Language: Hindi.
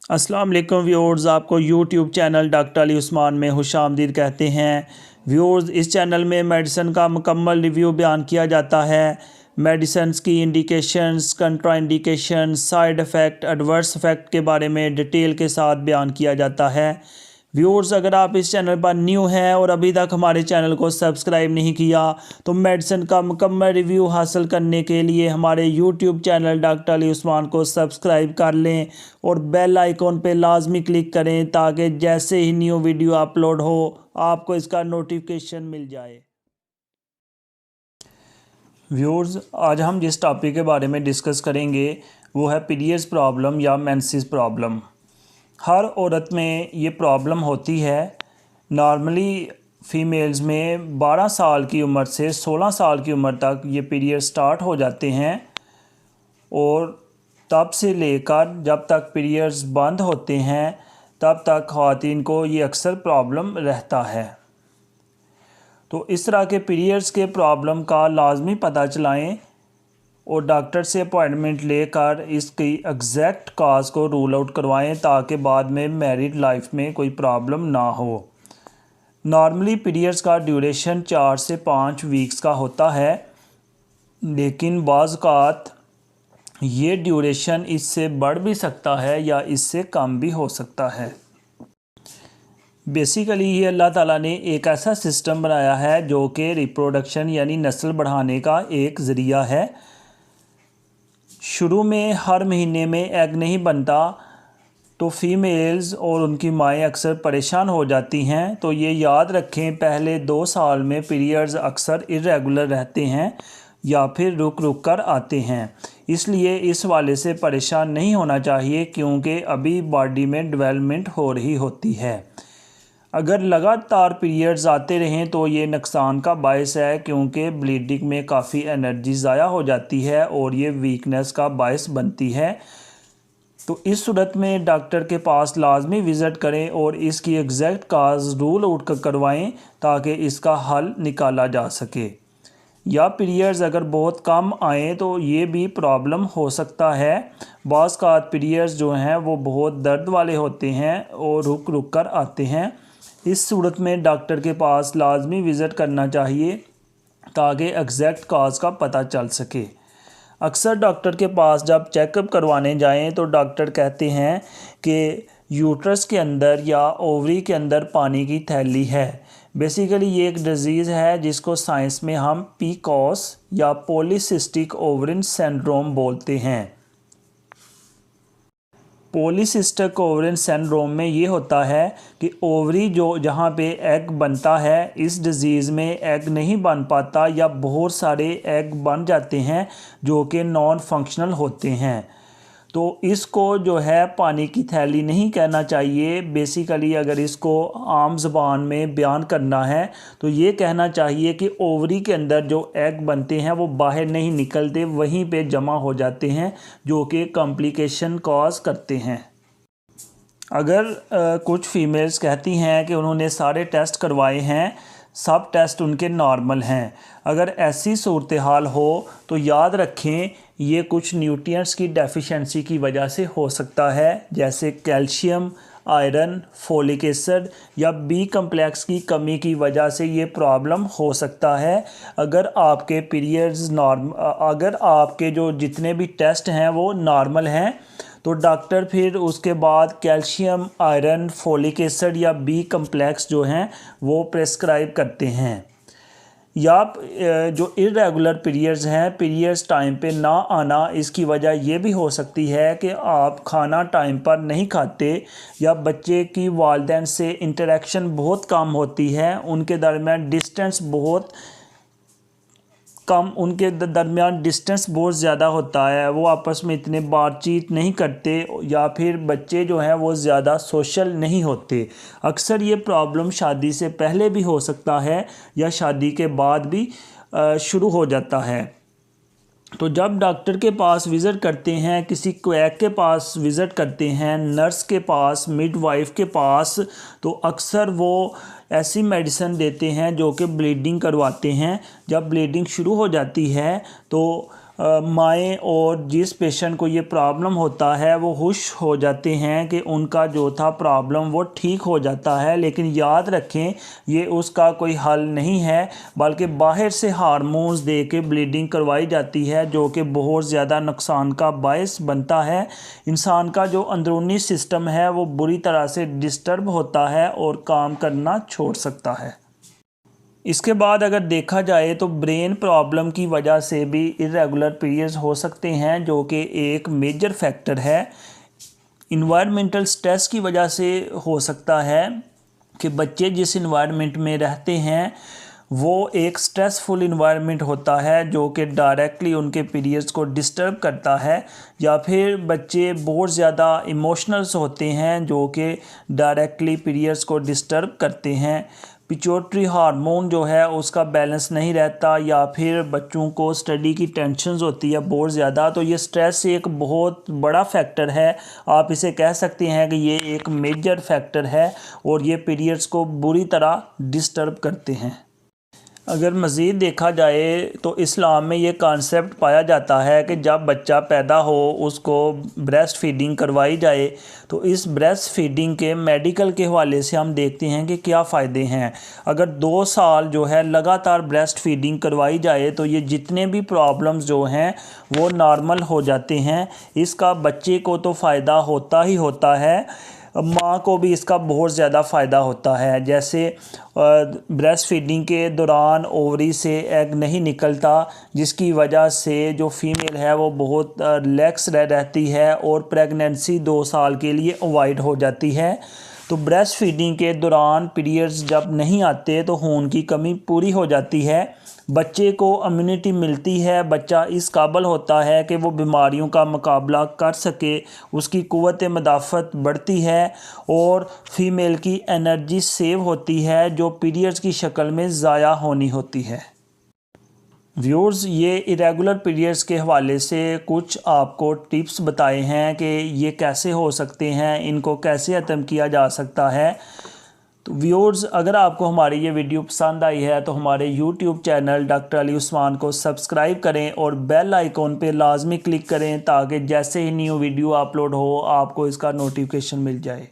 अस्सलाम वालेकुम व्यूअर्स, आपको YouTube channel doctor Ali Usman में खुशामदीद कहते हैं। व्यूअर्स, इस चैनल में मेडिसिन का मुकम्मल रिव्यू बयान किया जाता है। मेडिसिन की indications, contraindications, side effect, adverse effect के बारे में डिटेल के साथ बयान किया जाता है। व्यूअर्स, अगर आप इस चैनल पर न्यू हैं और अभी तक हमारे चैनल को सब्सक्राइब नहीं किया तो मेडिसिन का मुकम्मल रिव्यू हासिल करने के लिए हमारे YouTube channel doctor Ali Usman को सब्सक्राइब कर लें और बेल आइकॉन पे लाजमी क्लिक करें ताकि जैसे ही न्यू वीडियो अपलोड हो आपको इसका नोटिफिकेशन मिल जाए। व्यूअर्स, आज हम जिस टॉपिक के बारे में डिस्कस करेंगे वो है पीरियड्स प्रॉब्लम या मेंसेस प्रॉब्लम। हर औरत में ये प्रॉब्लम होती है। नॉर्मली फ़ीमेल्स में 12 साल की उम्र से 16 साल की उम्र तक ये पीरियड स्टार्ट हो जाते हैं और तब से लेकर जब तक पीरियड्स बंद होते हैं तब तक ख़वातीन को ये अक्सर प्रॉब्लम रहता है। तो इस तरह के पीरियड्स के प्रॉब्लम का लाजमी पता चलाएं और डॉक्टर से अपॉइंटमेंट लेकर इसकी एग्जैक्ट काज को रूल आउट करवाएं ताकि बाद में मैरिड लाइफ में कोई प्रॉब्लम ना हो। नॉर्मली पीरियड्स का ड्यूरेशन 4 से 5 वीक्स का होता है, लेकिन बाज़ औक़ात ये ड्यूरेशन इससे बढ़ भी सकता है या इससे कम भी हो सकता है। बेसिकली ये अल्लाह ताला ने एक ऐसा सिस्टम बनाया है जो कि रिप्रोडक्शन यानी नस्ल बढ़ाने का एक ज़रिया है। शुरू में हर महीने में एग नहीं बनता तो फ़ीमेल्स और उनकी माएँ अक्सर परेशान हो जाती हैं। तो ये याद रखें, पहले 2 साल में पीरियड्स अक्सर इरेगुलर रहते हैं या फिर रुक रुक कर आते हैं, इसलिए इस वाले से परेशान नहीं होना चाहिए क्योंकि अभी बॉडी में डेवलपमेंट हो रही होती है। अगर लगातार पीरियड्स आते रहें तो ये नुकसान का बायस है क्योंकि ब्लीडिंग में काफ़ी एनर्जी ज़ाया हो जाती है और ये वीकनेस का बायस बनती है। तो इस सूरत में डॉक्टर के पास लाजमी विज़िट करें और इसकी एग्जैक्ट काज रूल आउट करवाएं ताकि इसका हल निकाला जा सके। या पीरियड्स अगर बहुत कम आएँ तो ये भी प्रॉब्लम हो सकता है। बाज़ औक़ात पीरियड्स जो हैं वो बहुत दर्द वाले होते हैं और रुक रुक कर आते हैं। इस सूरत में डॉक्टर के पास लाजमी विज़िट करना चाहिए ताकि एग्जैक्ट काज का पता चल सके। अक्सर डॉक्टर के पास जब चेकअप करवाने जाएं तो डॉक्टर कहते हैं कि यूट्रस के अंदर या ओवरी के अंदर पानी की थैली है। बेसिकली ये एक डिज़ीज़ है जिसको साइंस में हम पीकॉस या पॉलीसिस्टिक ओवरिन सिंड्रोम बोलते हैं। पॉलीसिस्टिक ओवरिन सिंड्रोम में ये होता है कि ओवरी जो जहाँ पे एग बनता है, इस डिज़ीज़ में एग नहीं बन पाता या बहुत सारे एग बन जाते हैं जो कि नॉन फंक्शनल होते हैं। तो इसको जो है पानी की थैली नहीं कहना चाहिए। बेसिकली अगर इसको आम ज़बान में बयान करना है तो ये कहना चाहिए कि ओवरी के अंदर जो एग बनते हैं वो बाहर नहीं निकलते, वहीं पे जमा हो जाते हैं जो कि कॉम्प्लिकेशन कॉज करते हैं। अगर कुछ फीमेल्स कहती हैं कि उन्होंने सारे टेस्ट करवाए हैं, सब टेस्ट उनके नॉर्मल हैं, अगर ऐसी सूरत हाल हो तो याद रखें ये कुछ न्यूट्रिएंट्स की डेफिशिएंसी की वजह से हो सकता है, जैसे कैल्शियम, आयरन, फोलिक एसिड या बी कम्प्लेक्स की कमी की वजह से ये प्रॉब्लम हो सकता है। अगर आपके पीरियड्स अगर आपके जो जितने भी टेस्ट हैं वो नॉर्मल हैं तो डॉक्टर फिर उसके बाद कैल्शियम, आयरन, फोलिक एसिड या बी कम्प्लेक्स जो हैं वो प्रेस्क्राइब करते हैं। या जो इरेगुलर पीरियड्स हैं, पीरियड्स टाइम पे ना आना, इसकी वजह ये भी हो सकती है कि आप खाना टाइम पर नहीं खाते या बच्चे की वालिदैन से इंटरेक्शन बहुत कम होती है, उनके दरमियान डिस्टेंस बहुत कम, उनके दरमियान डिस्टेंस बहुत ज़्यादा होता है, वो आपस में इतने बातचीत नहीं करते या फिर बच्चे जो हैं वो ज़्यादा सोशल नहीं होते। अक्सर ये प्रॉब्लम शादी से पहले भी हो सकता है या शादी के बाद भी शुरू हो जाता है। तो जब डॉक्टर के पास विज़िट करते हैं, किसी क्वैक के पास विज़िट करते हैं, नर्स के पास, मिडवाइफ के पास, तो अक्सर वो ऐसी मेडिसिन देते हैं जो कि ब्लीडिंग करवाते हैं। जब ब्लीडिंग शुरू हो जाती है तो माएँ और जिस पेशेंट को ये प्रॉब्लम होता है वो खुश हो जाते हैं कि उनका जो था प्रॉब्लम वो ठीक हो जाता है। लेकिन याद रखें ये उसका कोई हल नहीं है, बल्कि बाहर से हार्मोन्स दे के ब्लीडिंग करवाई जाती है, जो कि बहुत ज़्यादा नुकसान का बायस बनता है। इंसान का जो अंदरूनी सिस्टम है वो बुरी तरह से डिस्टर्ब होता है और काम करना छोड़ सकता है। इसके बाद अगर देखा जाए तो ब्रेन प्रॉब्लम की वजह से भी इरेगुलर पीरियड्स हो सकते हैं, जो कि एक मेजर फैक्टर है। इन्वायरमेंटल स्ट्रेस की वजह से हो सकता है कि बच्चे जिस इन्वायरमेंट में रहते हैं वो एक स्ट्रेसफुल इन्वायरमेंट होता है, जो कि डायरेक्टली उनके पीरियड्स को डिस्टर्ब करता है। या फिर बच्चे बहुत ज़्यादा इमोशनल्स होते हैं, जो कि डायरेक्टली पीरियड्स को डिस्टर्ब करते हैं। पिट्यूटरी हार्मोन जो है उसका बैलेंस नहीं रहता, या फिर बच्चों को स्टडी की टेंशन्स होती है बहुत ज़्यादा। तो ये स्ट्रेस एक बहुत बड़ा फैक्टर है, आप इसे कह सकते हैं कि ये एक मेजर फैक्टर है और ये पीरियड्स को बुरी तरह डिस्टर्ब करते हैं। अगर मज़ीद देखा जाए तो इस्लाम में ये कॉन्सेप्ट पाया जाता है कि जब बच्चा पैदा हो उसको ब्रेस्ट फीडिंग करवाई जाए। तो इस ब्रेस्ट फीडिंग के मेडिकल के हवाले से हम देखते हैं कि क्या फ़ायदे हैं। अगर 2 साल जो है लगातार ब्रेस्ट फीडिंग करवाई जाए तो ये जितने भी प्रॉब्लम्स जो हैं वो नॉर्मल हो जाते हैं। इसका बच्चे को तो फ़ायदा होता ही होता है, माँ को भी इसका बहुत ज़्यादा फ़ायदा होता है। जैसे ब्रेस्ट फीडिंग के दौरान ओवरी से एग नहीं निकलता, जिसकी वजह से जो फीमेल है वो बहुत रिलैक्स रहती है और प्रेगनेंसी 2 साल के लिए अवॉइड हो जाती है। तो ब्रेस्ट फीडिंग के दौरान पीरियड्स जब नहीं आते तो खून की कमी पूरी हो जाती है, बच्चे को इम्यूनिटी मिलती है, बच्चा इस काबिल होता है कि वो बीमारियों का मुकाबला कर सके, उसकी क़ुव्वत मदाफ़त बढ़ती है और फीमेल की एनर्जी सेव होती है जो पीरियड्स की शक्ल में ज़ाया होनी होती है। व्यूअर्स, ये इरेगुलर पीरियड्स के हवाले से कुछ आपको टिप्स बताए हैं कि ये कैसे हो सकते हैं, इनको कैसे ख़त्म किया जा सकता है। तो व्यूअर्स, अगर आपको हमारी ये वीडियो पसंद आई है तो हमारे YouTube channel doctor Ali Usman को सब्सक्राइब करें और बेल आइकॉन पे लाजमी क्लिक करें, ताकि जैसे ही न्यू वीडियो अपलोड हो आपको इसका नोटिफिकेशन मिल जाए।